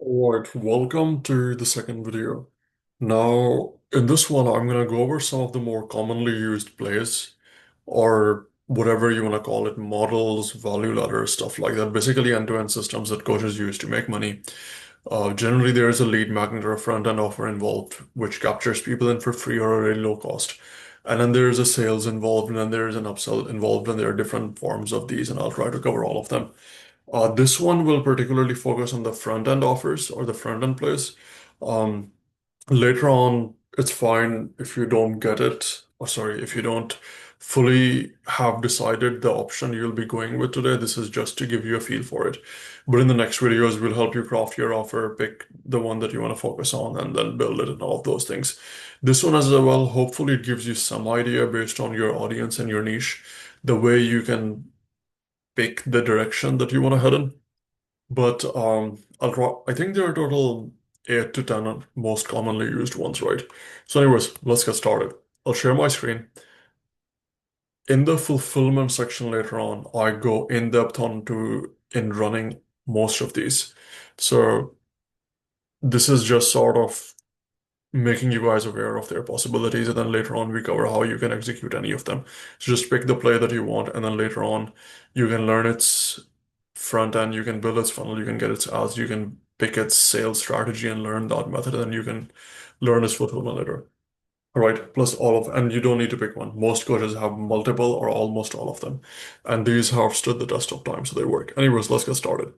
Alright, welcome to the second video. Now, in this one, I'm going to go over some of the more commonly used plays, or whatever you want to call it, models, value ladders, stuff like that. Basically, end-to-end systems that coaches use to make money. Generally, there is a lead magnet or a front-end offer involved, which captures people in for free or a really low cost. And then there's a sales involved, and then there's an upsell involved, and there are different forms of these, and I'll try to cover all of them. This one will particularly focus on the front end offers or the front end plays. Um, Later on, it's fine if you don't get it, or sorry, if you don't fully have decided the option you'll be going with today. This is just to give you a feel for it. But in the next videos, we'll help you craft your offer, pick the one that you want to focus on, and then build it and all of those things. This one as well, hopefully it gives you some idea based on your audience and your niche, the way you can pick the direction that you want to head in. But I think there are total 8 to 10 most commonly used ones, right? So, anyways, let's get started. I'll share my screen. In the fulfillment section later on, I go in depth onto in running most of these. So this is just sort of making you guys aware of their possibilities, and then later on we cover how you can execute any of them. So just pick the play that you want, and then later on you can learn its front end, you can build its funnel, you can get its ads, you can pick its sales strategy and learn that method, and then you can learn its fulfillment later. All right, plus all of, and you don't need to pick one. Most coaches have multiple or almost all of them, and these have stood the test of time, so they work. Anyways, let's get started.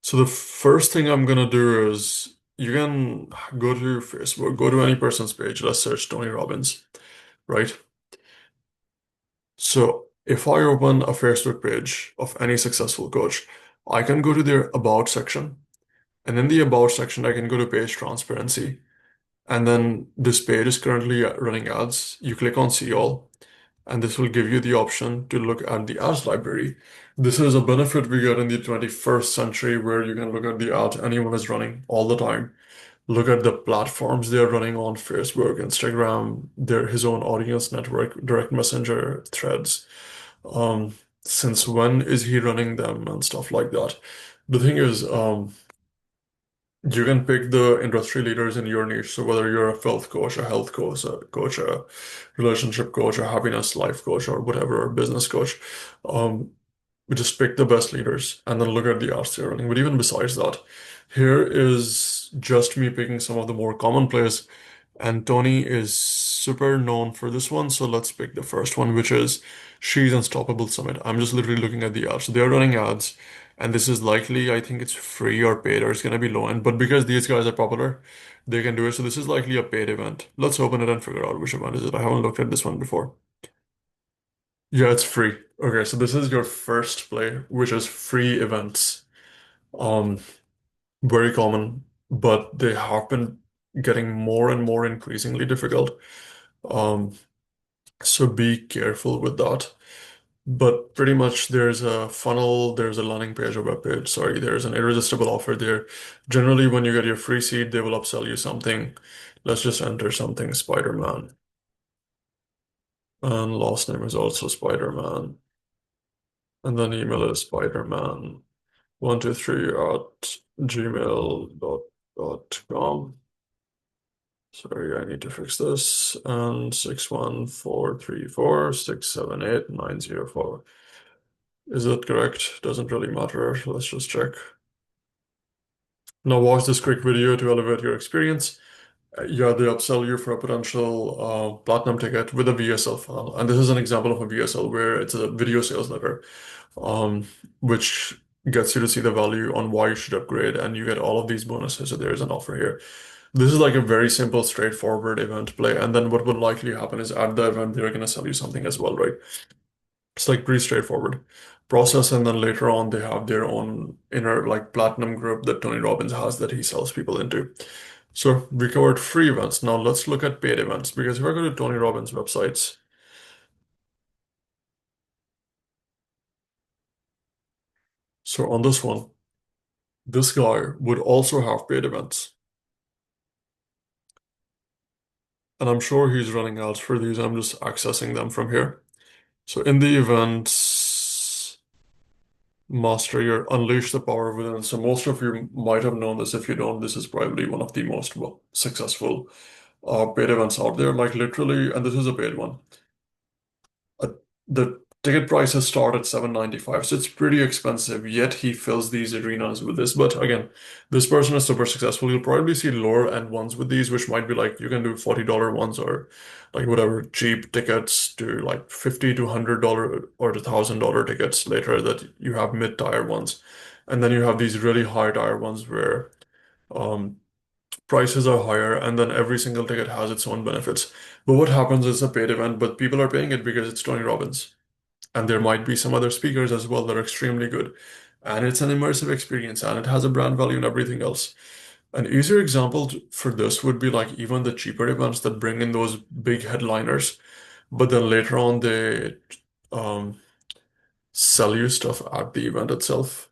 So the first thing I'm gonna do is you can go to Facebook, go to any person's page, let's search Tony Robbins, right? So if I open a Facebook page of any successful coach, I can go to their About section, and in the About section, I can go to page transparency. And then this page is currently running ads. You click on See All, and this will give you the option to look at the ads library. This is a benefit we get in the 21st century where you can look at the ads anyone is running all the time. Look at the platforms they're running on Facebook, Instagram, his own audience network, direct messenger, threads. Since when is he running them and stuff like that. The thing is, you can pick the industry leaders in your niche. So whether you're a health coach, a health coach, a relationship coach, a happiness life coach, or whatever, or business coach, um, we just pick the best leaders and then look at the ads they're running. But even besides that, here is just me picking some of the more common plays, and Tony is super known for this one. So let's pick the first one, which is She's Unstoppable Summit. I'm just literally looking at the ads. So they're running ads, and this is likely, I think it's free or paid, or it's going to be low end. But because these guys are popular, they can do it. So this is likely a paid event. Let's open it and figure out which event is it. I haven't looked at this one before. Yeah, it's free. Okay, so this is your first play, which is free events. Um, Very common, but they have been getting more and more increasingly difficult. Um, so be careful with that. But pretty much there's a funnel, there's a landing page or web page. Sorry, there's an irresistible offer there. Generally, when you get your free seed, they will upsell you something. Let's just enter something Spider-Man. And last name is also Spider-Man. And then email is Spiderman123 at gmail.com. Sorry, I need to fix this. And 61434678904. Is that correct? Doesn't really matter. Let's just check. Now watch this quick video to elevate your experience. Yeah, they upsell you for a potential platinum ticket with a VSL file. And this is an example of a VSL where it's a video sales letter, um, which gets you to see the value on why you should upgrade, and you get all of these bonuses. So there's an offer here. This is like a very simple, straightforward event play. And then what would likely happen is at the event, they're going to sell you something as well, right? It's like pretty straightforward process. And then later on, they have their own inner like platinum group that Tony Robbins has that he sells people into. So we covered free events. Now let's look at paid events, because if I go to Tony Robbins' websites, so on this one, this guy would also have paid events. And I'm sure he's running ads for these. I'm just accessing them from here. So in the events, Master your unleash the power within. So most of you might have known this. If you don't, this is probably one of the most successful paid events out there. Like literally, and this is a paid one. Uh, the ticket prices start at 795, so it's pretty expensive. Yet he fills these arenas with this. But again, this person is super successful. You'll probably see lower end ones with these, which might be like you can do $40 ones or like whatever cheap tickets to like 50 to $100 or the $1,000 tickets later that you have mid-tier ones. And then you have these really high tier ones where um, prices are higher and then every single ticket has its own benefits. But what happens is a paid event, but people are paying it because it's Tony Robbins. And there might be some other speakers as well that are extremely good. And it's an immersive experience and it has a brand value and everything else. An easier example for this would be like even the cheaper events that bring in those big headliners, but then later on they um, sell you stuff at the event itself.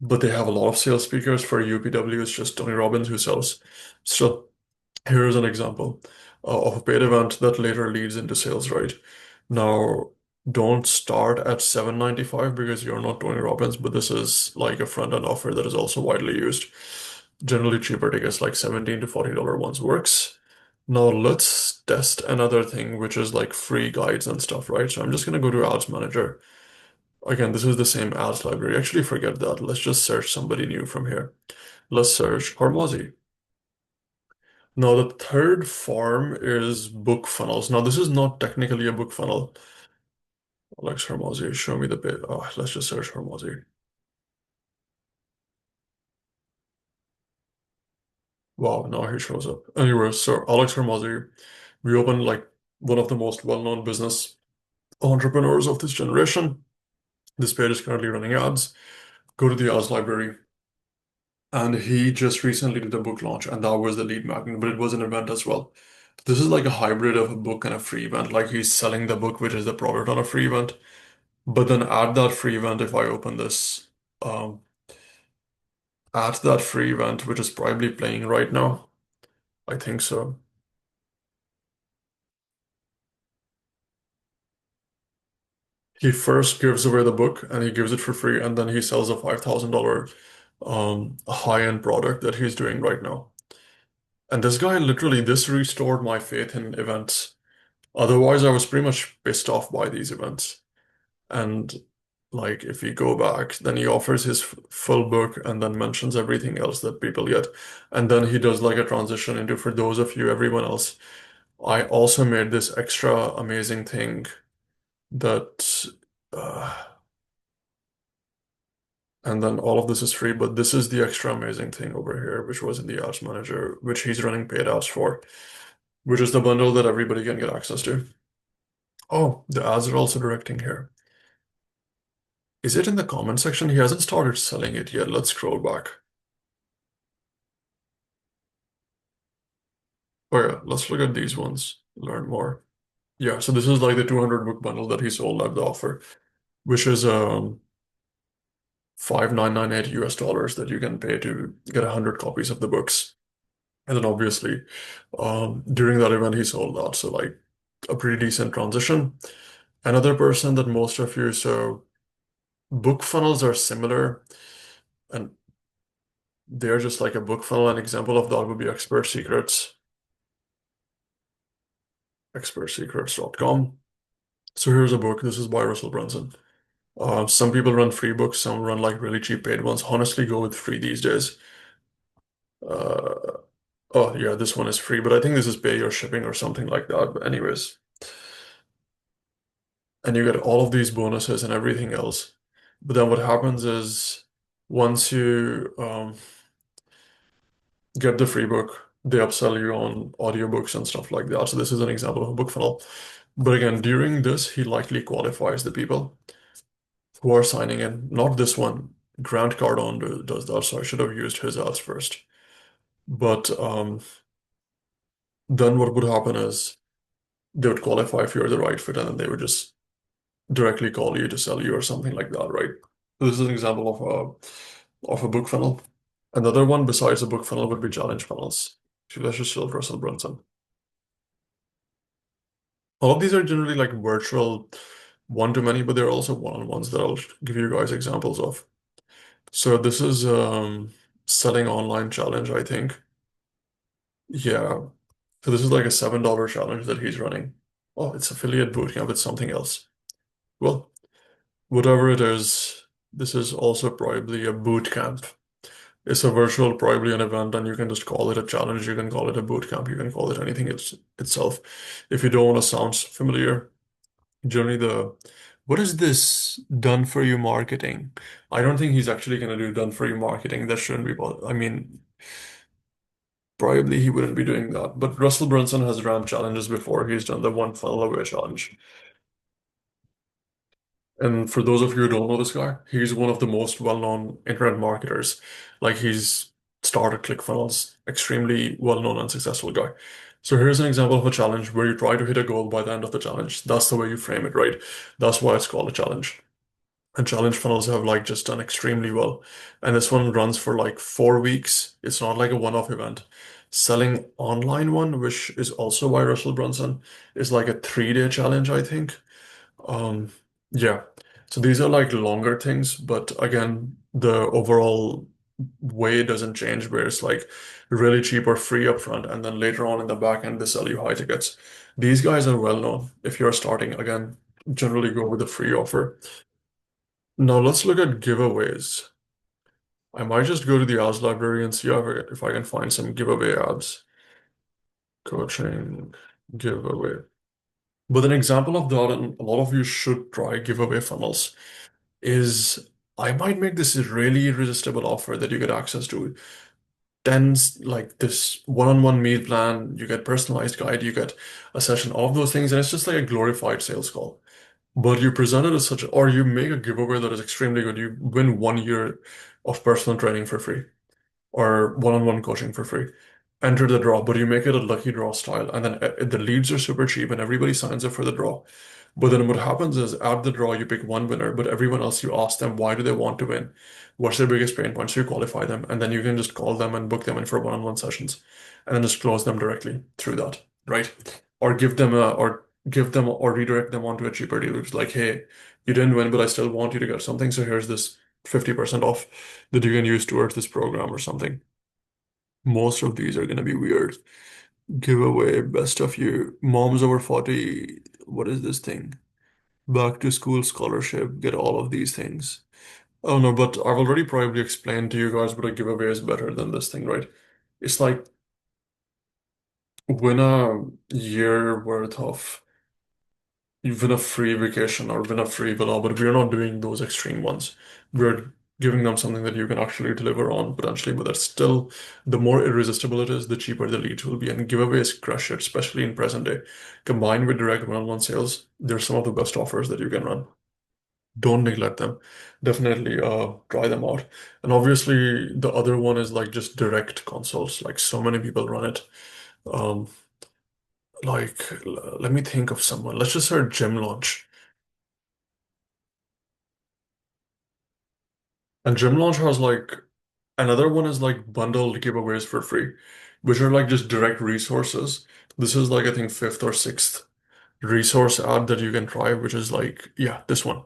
But they have a lot of sales speakers. For UPW, it's just Tony Robbins who sells. So here's an example of a paid event that later leads into sales, right? Now, don't start at 795 because you're not Tony Robbins, but this is like a front-end offer that is also widely used. Generally cheaper tickets like 17 to $40 ones works. Now let's test another thing, which is like free guides and stuff, right? So I'm just gonna go to Ads Manager. Again, this is the same ads library. Actually, forget that. Let's just search somebody new from here. Let's search Hormozy. Now, the third form is book funnels. Now, this is not technically a book funnel. Alex Hormozy, show me the bit. Oh, let's just search Hormozy. Wow, now he shows up. Anyway, so Alex Hormozy, we opened like one of the most well-known business entrepreneurs of this generation. This page is currently running ads. Go to the ads library. And he just recently did a book launch, and that was the lead magnet, but it was an event as well. This is like a hybrid of a book and a free event. Like he's selling the book, which is the product on a free event. But then at that free event, if I open this, um, at that free event, which is probably playing right now, I think so. He first gives away the book and he gives it for free, and then he sells a $5,000 high-end product that he's doing right now. And this guy literally, this restored my faith in events. Otherwise, I was pretty much pissed off by these events. And like, if you go back, then he offers his full book and then mentions everything else that people get. And then he does like a transition into for those of you, everyone else. I also made this extra amazing thing that, uh, and then all of this is free, but this is the extra amazing thing over here, which was in the ads manager, which he's running paid ads for, which is the bundle that everybody can get access to. Oh, the ads are also directing here. Is it in the comment section? He hasn't started selling it yet. Let's scroll back. Oh yeah, let's look at these ones. Learn more. Yeah, so this is like the 200 book bundle that he sold at the offer, which is 5,998 US dollars that you can pay to get 100 copies of the books. And then obviously, during that event he sold that, so like a pretty decent transition. Another person that most of you, so book funnels are similar, and they're just like a book funnel. An example of that would be Expert Secrets, expertsecrets.com. So here's a book. This is by Russell Brunson. Some people run free books, some run like really cheap paid ones. Honestly, go with free these days. Uh, oh yeah, this one is free, but I think this is pay your shipping or something like that. But anyways, and you get all of these bonuses and everything else. But then what happens is once you get the free book, they upsell you on audiobooks and stuff like that. So this is an example of a book funnel. But again, during this, he likely qualifies the people who are signing in. Not this one. Grant Cardone does that, so I should have used his ads first. But then what would happen is they would qualify if you're the right fit, and then they would just directly call you to sell you or something like that, right? This is an example of a book funnel. Another one besides a book funnel would be challenge funnels. So let's just show Russell Brunson. All of these are generally like virtual one to many, but there are also one-on-ones that I'll give you guys examples of. So this is selling online challenge, I think. Yeah. So this is like a $7 challenge that he's running. Oh, it's affiliate bootcamp. It's something else. Well, whatever it is, this is also probably a bootcamp. It's a virtual, probably an event, and you can just call it a challenge. You can call it a bootcamp. You can call it anything itself. If you don't want to sound familiar, generally what is this done for you marketing? I don't think he's actually going to do done for you marketing. That shouldn't be, I mean, probably he wouldn't be doing that. But Russell Brunson has ran challenges before. He's done the one funnel away challenge. And for those of you who don't know this guy, he's one of the most well-known internet marketers. Like he's started ClickFunnels, extremely well-known and successful guy. So here's an example of a challenge where you try to hit a goal by the end of the challenge. That's the way you frame it, right? That's why it's called a challenge. And challenge funnels have like just done extremely well. And this one runs for like 4 weeks. It's not like a one-off event. Selling online one, which is also by Russell Brunson, is like a 3-day challenge, I think. Um, yeah. So these are like longer things, but again, the overall way doesn't change where it's like really cheap or free upfront, and then later on in the back end they sell you high tickets. These guys are well known. If you're starting, again, generally go with a free offer. Now let's look at giveaways. I might just go to the ads library and see if I can find some giveaway ads. Coaching giveaway. But an example of that, and a lot of you should try giveaway funnels, is I might make this a really irresistible offer that you get access to. Tens like this one-on-one meal plan, you get personalized guide, you get a session, all of those things, and it's just like a glorified sales call. But you present it as such, or you make a giveaway that is extremely good. You win 1 year of personal training for free or one-on-one coaching for free. Enter the draw, but you make it a lucky draw style, and then the leads are super cheap, and everybody signs up for the draw. But then what happens is at the draw, you pick one winner, but everyone else, you ask them why do they want to win? What's their biggest pain points? So you qualify them, and then you can just call them and book them in for one-on-one sessions, and then just close them directly through that, right? Or redirect them onto a cheaper deal, which is like, hey, you didn't win, but I still want you to get something, so here's this 50% off that you can use towards this program or something. Most of these are going to be weird. Giveaway, best of you. Moms over 40. What is this thing? Back to school scholarship. Get all of these things. Oh no, but I've already probably explained to you guys what a giveaway is better than this thing, right? It's like win a year worth of you win a free vacation or win a free villa, but we're not doing those extreme ones. We're giving them something that you can actually deliver on potentially, but that's still the more irresistible it is, the cheaper the leads will be. And giveaways crush it, especially in present day. Combined with direct one-on-one sales, they're some of the best offers that you can run. Don't neglect them. Definitely try them out. And obviously the other one is like just direct consults. Like so many people run it. Um, let me think of someone. Let's just start gym launch. And Gym Launch has like another one is like bundled giveaways for free, which are like just direct resources. This is like I think fifth or sixth resource ad that you can try, which is like, yeah, this one.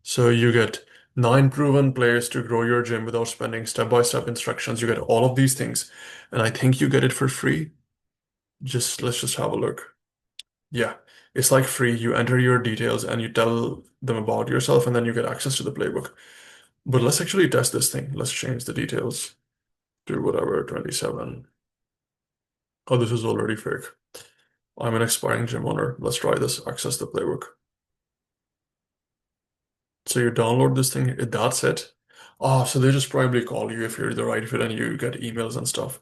So you get 9 proven plays to grow your gym without spending step-by-step instructions. You get all of these things. And I think you get it for free. Just let's just have a look. Yeah, it's like free. You enter your details and you tell them about yourself, and then you get access to the playbook. But let's actually test this thing. Let's change the details to whatever, 27. Oh, this is already fake. I'm an expiring gym owner. Let's try this. Access the playbook. So you download this thing, that's it. Oh, so they just probably call you if you're the right fit and you get emails and stuff.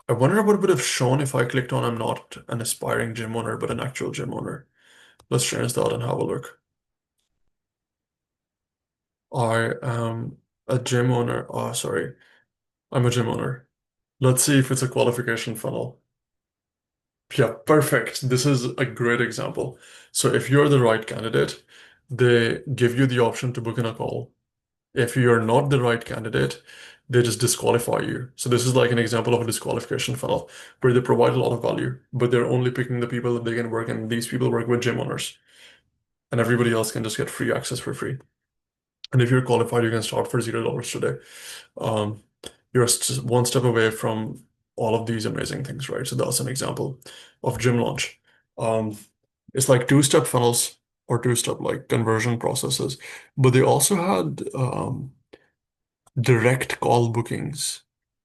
I wonder what would have shown if I clicked on I'm not an aspiring gym owner, but an actual gym owner. Let's change that and have a look. I am a gym owner. Oh, sorry. I'm a gym owner. Let's see if it's a qualification funnel. Yeah, perfect. This is a great example. So if you're the right candidate, they give you the option to book in a call. If you're not the right candidate, they just disqualify you. So this is like an example of a disqualification funnel where they provide a lot of value, but they're only picking the people that they can work, and these people work with gym owners. and everybody else can just get free access for free. And if you're qualified, you can start for $0 today. Um, you're one step away from all of these amazing things, right? So that's an example of gym launch. Um, it's like two-step funnels or two-step like conversion processes, but they also had direct call bookings.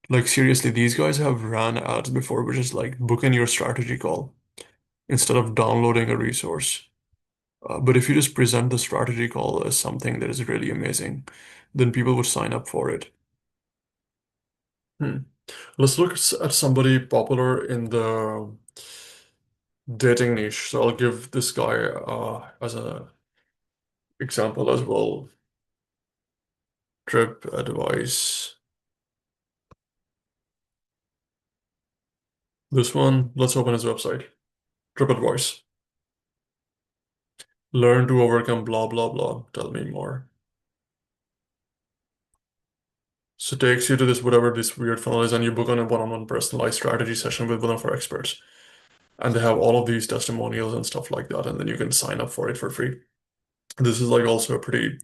Like seriously, these guys have ran ads before, which is like book in your strategy call instead of downloading a resource. But if you just present the strategy call as something that is really amazing, then people would sign up for it. Hmm. Let's look at somebody popular in the dating niche. So I'll give this guy as an example as well. Trip advice. This one, let's open his website. Trip advice. Learn to overcome blah blah blah. Tell me more. So it takes you to this whatever this weird funnel is, and you book on a one-on-one personalized strategy session with one of our experts. And they have all of these testimonials and stuff like that, and then you can sign up for it for free. This is like also a pretty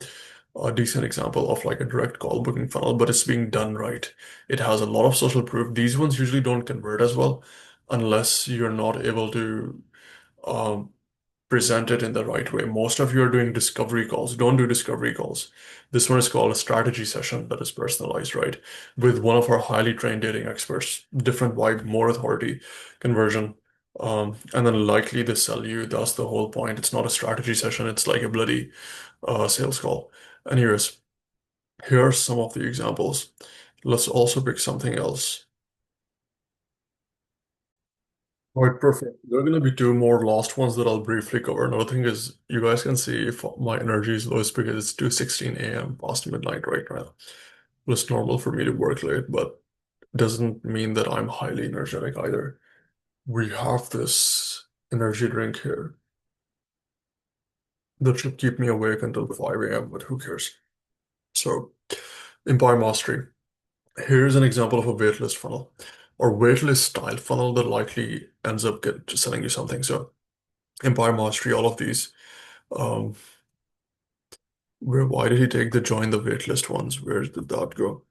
decent example of like a direct call booking funnel, but it's being done right. It has a lot of social proof. These ones usually don't convert as well unless you're not able to um, present it in the right way. Most of you are doing discovery calls. Don't do discovery calls. This one is called a strategy session that is personalized, right? With one of our highly trained dating experts, different vibe, more authority, conversion. And then likely they sell you. That's the whole point. It's not a strategy session. It's like a bloody sales call. Anyways, here are some of the examples. Let's also pick something else. All right, perfect. There are going to be two more last ones that I'll briefly cover. Another thing is you guys can see if my energy is lowest because it's 2:16 a.m. past midnight right now. It's normal for me to work late, but doesn't mean that I'm highly energetic either. We have this energy drink here that should keep me awake until 5 a.m., but who cares? So, Empire Mastery. Here's an example of a waitlist funnel or waitlist style funnel that likely ends up selling you something. So, Empire Mastery, all of these. Um, why did he take the join the waitlist ones? Where did that go?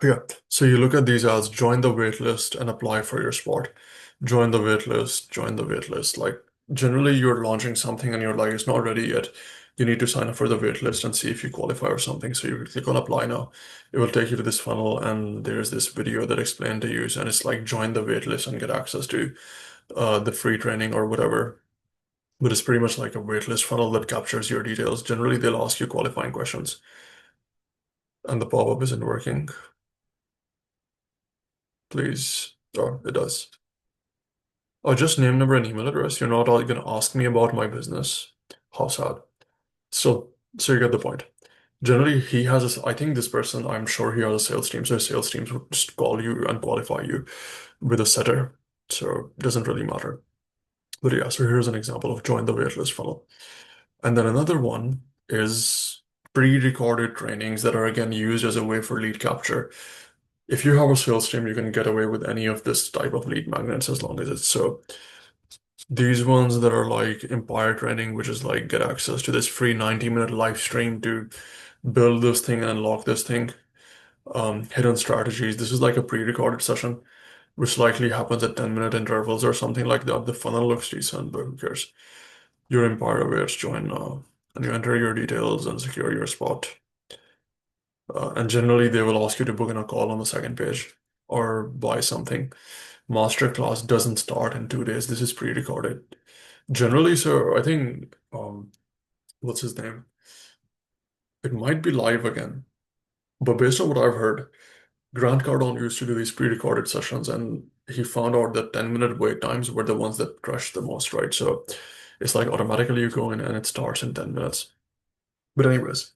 Yeah. So you look at these as join the waitlist and apply for your spot. Join the waitlist, join the waitlist. Like generally you're launching something and you're like, it's not ready yet. You need to sign up for the waitlist and see if you qualify or something. So you click on apply now. It will take you to this funnel and there's this video that explained to you. And it's like join the waitlist and get access to the free training or whatever. But it's pretty much like a waitlist funnel that captures your details. Generally, they'll ask you qualifying questions, and the pop-up isn't working. Please. Oh, it does. Oh, just name, number, and email address. You're not all going to ask me about my business. How sad. So, so you get the point. Generally, he has a, I think this person, I'm sure he has a sales team. So sales teams would just call you and qualify you with a setter. So it doesn't really matter. But yeah, so here's an example of join the waitlist funnel. And then another one is pre-recorded trainings that are again used as a way for lead capture. If you have a sales team, you can get away with any of this type of lead magnets as long as it's so. These ones that are like Empire Training, which is like get access to this free 90-minute live stream to build this thing and unlock this thing. Hidden strategies. This is like a pre-recorded session, which likely happens at 10-minute intervals or something like that. The funnel looks decent, but who cares? Your Empire awaits join now, and you enter your details and secure your spot. And generally, they will ask you to book in a call on the second page or buy something. Masterclass doesn't start in 2 days. This is pre-recorded. Generally, so I think what's his name? It might be live again, but based on what I've heard, Grant Cardone used to do these pre-recorded sessions, and he found out that 10-minute wait times were the ones that crushed the most, right? So it's like automatically you go in and it starts in 10 minutes. But anyways,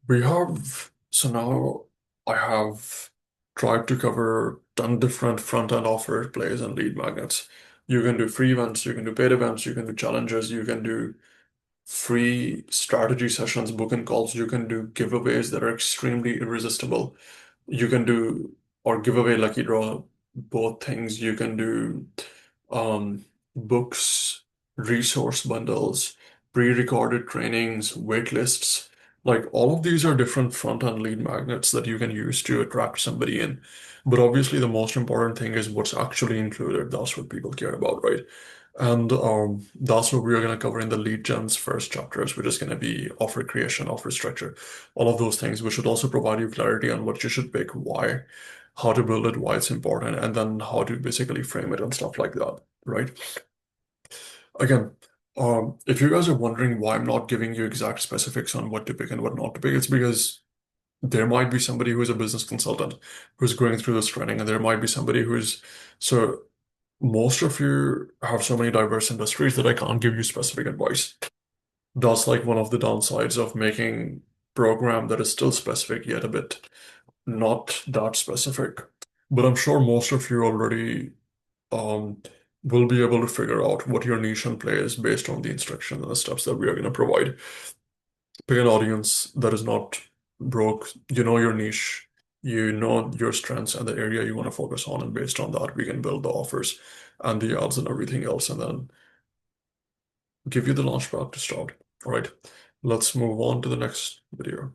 we have, so now I have tried to cover 10 different front-end offer plays and lead magnets. You can do free events, you can do paid events, you can do challenges, you can do free strategy sessions, book and calls, you can do giveaways that are extremely irresistible. You can do, or giveaway lucky draw, both things. You can do books, resource bundles, pre-recorded trainings, wait lists. Like all of these are different front-end lead magnets that you can use to attract somebody in. But obviously, the most important thing is what's actually included. That's what people care about, right? And that's what we're going to cover in the lead gen's first chapters, which is going to be offer creation, offer structure, all of those things, which should also provide you clarity on what you should pick, why, how to build it, why it's important, and then how to basically frame it and stuff like that, right? Again, if you guys are wondering why I'm not giving you exact specifics on what to pick and what not to pick, it's because there might be somebody who is a business consultant who's going through this training, and there might be somebody who's so most of you have so many diverse industries that I can't give you specific advice. That's like one of the downsides of making program that is still specific yet a bit not that specific. But I'm sure most of you already um, will be able to figure out what your niche and play is based on the instruction and the steps that we are going to provide. Pick an audience that is not broke. You know your niche, you know your strengths and the area you want to focus on, and based on that, we can build the offers and the ads and everything else, and then give you the launchpad to start. All right, let's move on to the next video.